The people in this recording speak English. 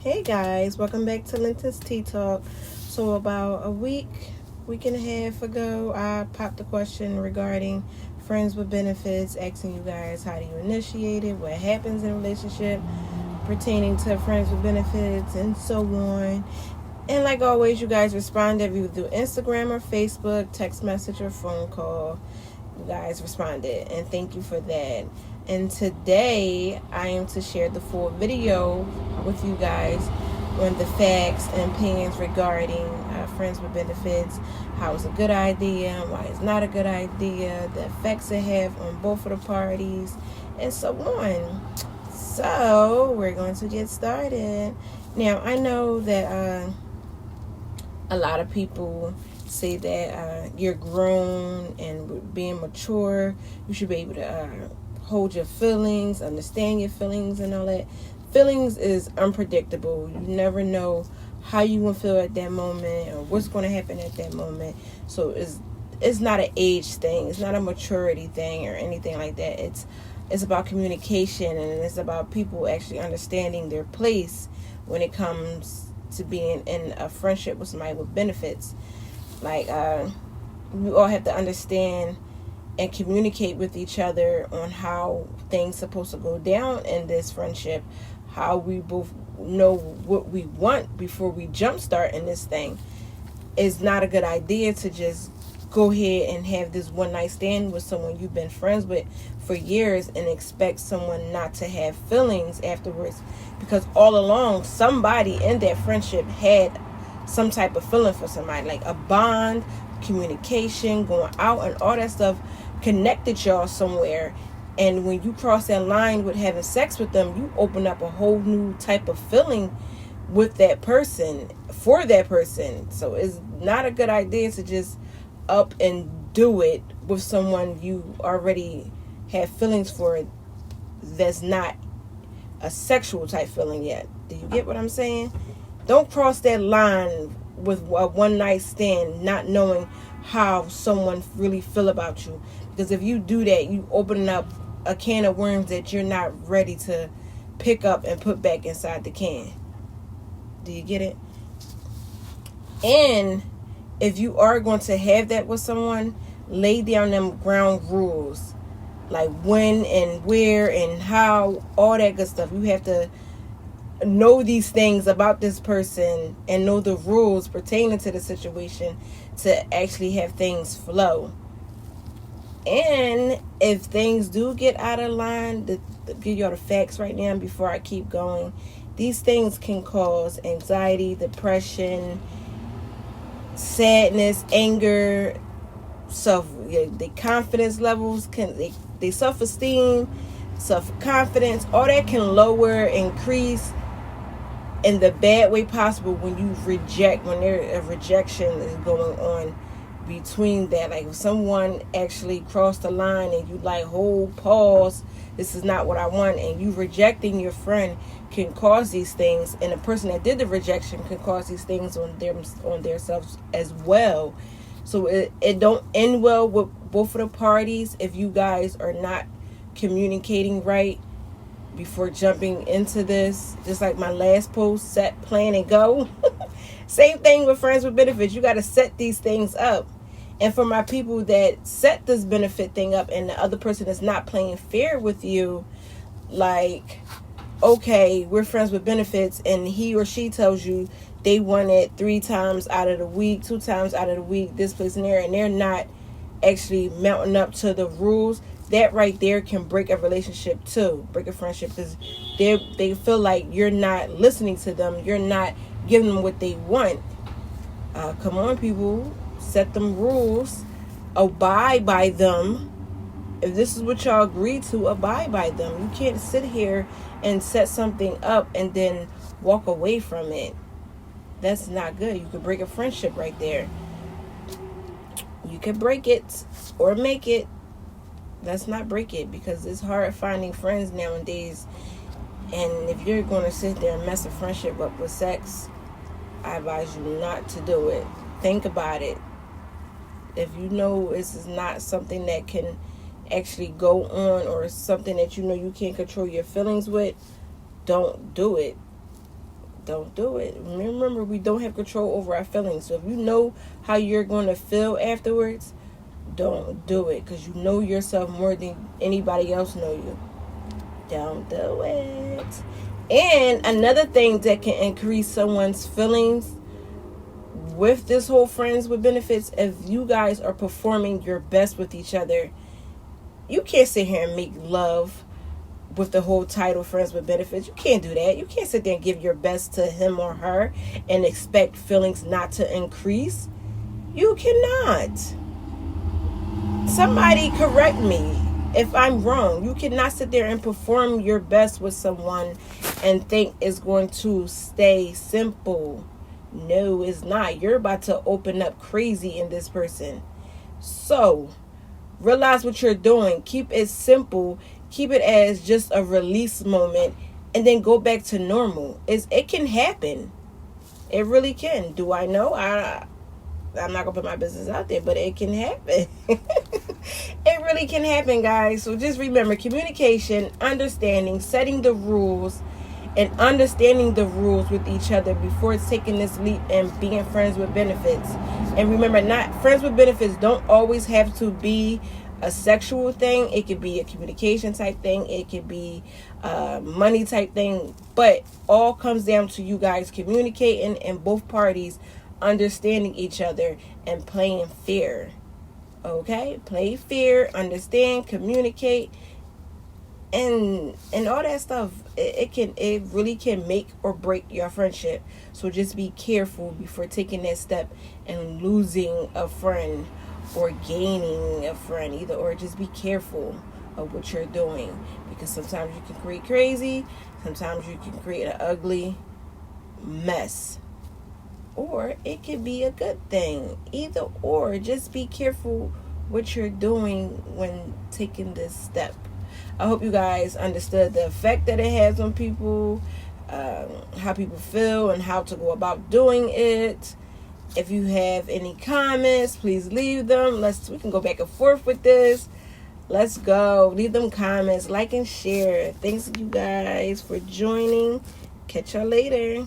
Hey guys, welcome back to LINTON'S Tea Talk. So about a week and a half ago, I popped a question regarding friends with benefits, asking you guys how do you initiate it, what happens in a relationship pertaining to friends with benefits, and so on. And like always, you guys responded either through Instagram or Facebook, text message or phone call. You guys responded, and thank you for that. And today I am to share the full video with you guys on the facts and opinions regarding friends with benefits, how it's a good idea, why it's not a good idea, the effects it have on both of the parties, and so on. So we're going to get started. Now I know that a lot of people say that you're grown and being mature, you should be able to hold your feelings, understand your feelings and all that. Feelings is unpredictable. You never know how you will feel at that moment or what's going to happen at that moment. So it's not an age thing. It's not a maturity thing or anything like that. It's about communication, and it's about people actually understanding their place when it comes to being in a friendship with somebody with benefits. Like we all have to understand and communicate with each other on how things supposed to go down in this friendship, how we both know what we want before we jumpstart in this thing. It's not a good idea to just go ahead and have this one night stand with someone you've been friends with for years and expect someone not to have feelings afterwards, because all along somebody in that friendship had some type of feeling for somebody, like a bond, communication, going out and all that stuff connected y'all somewhere. And when you cross that line with having sex with them, you open up a whole new type of feeling with that person, for that person. So it's not a good idea to just up and do it with someone you already have feelings for that's not a sexual type feeling yet. Do you get what I'm saying? Don't cross that line with a one night stand not knowing how someone really feel about you, because if you do that, you open up a can of worms that you're not ready to pick up and put back inside the can. Do you get it? And if you are going to have that with someone, lay down them ground rules, like when and where and how, all that good stuff. You have to know these things about this person and know the rules pertaining to the situation to actually have things flow. And if things do get out of line, to give y'all the facts right now before I keep going, these things can cause anxiety, depression, sadness, anger, the confidence levels they self-esteem, self-confidence, all that can lower, increase in the bad way possible when you reject, when there a rejection is going on between that. Like if someone actually crossed the line and you like, hold, pause, this is not what I want, and you rejecting your friend can cause these things, and the person that did the rejection can cause these things on their selves as well. So it don't end well with both of the parties if you guys are not communicating right before jumping into this. Just like my last post, set, plan, and go. Same thing with friends with benefits. You got to set these things up. And for my people that set this benefit thing up and the other person is not playing fair with you, like, okay, we're friends with benefits, and he or she tells you they want it 3 times out of the week, 2 times out of the week, this place and there, and they're not actually mounting up to the rules. That right there can break a relationship too, break a friendship, because they feel like you're not listening to them, you're not giving them what they want. Come on, people, set them rules, abide by them. If this is what y'all agree to, abide by them. You can't sit here and set something up and then walk away from it. That's not good. You could break a friendship right there. You could break it or make it. Let's not break it, because it's hard finding friends nowadays. And if you're going to sit there and mess a friendship up with sex, I advise you not to do it. Think about it. If you know this is not something that can actually go on, or something that you know you can't control your feelings with, don't do it. don't do it. Remember, we don't have control over our feelings. So if you know how you're going to feel afterwards, don't do it, because you know yourself more than anybody else know you. Don't do it. And another thing that can increase someone's feelings with this whole friends with benefits, if you guys are performing your best with each other. You can't sit here and make love with the whole title friends with benefits. You can't do that. You can't sit there and give your best to him or her and expect feelings not to increase. You cannot. Somebody correct me if I'm wrong. You cannot sit there and perform your best with someone and think it's going to stay simple. No, it's not. You're about to open up crazy in this person. So realize what you're doing. Keep it simple. Keep it as just a release moment, and then go back to normal. It can happen. It really can. Do I know? I'm not gonna put my business out there, but it can happen. It really can happen, guys. So just remember, communication, understanding, setting the rules, and understanding the rules with each other before taking this leap and being friends with benefits. And remember, not friends with benefits don't always have to be a sexual thing. It could be a communication type thing. It could be money type thing. But all comes down to you guys communicating and both parties understanding each other and playing fair. Okay? Play fair, understand, communicate, and all that stuff. It really can make or break your friendship. So just be careful before taking that step and losing a friend or gaining a friend, either or. Just be careful of what you're doing, because sometimes you can create crazy, sometimes you can create an ugly mess, or it could be a good thing. Either or. Just be careful what you're doing when taking this step. I hope you guys understood the effect that it has on people, how people feel, and how to go about doing it. If you have any comments, please leave them. We can go back and forth with this. Let's go. Leave them comments, like and share. Thanks you guys for joining. Catch y'all later.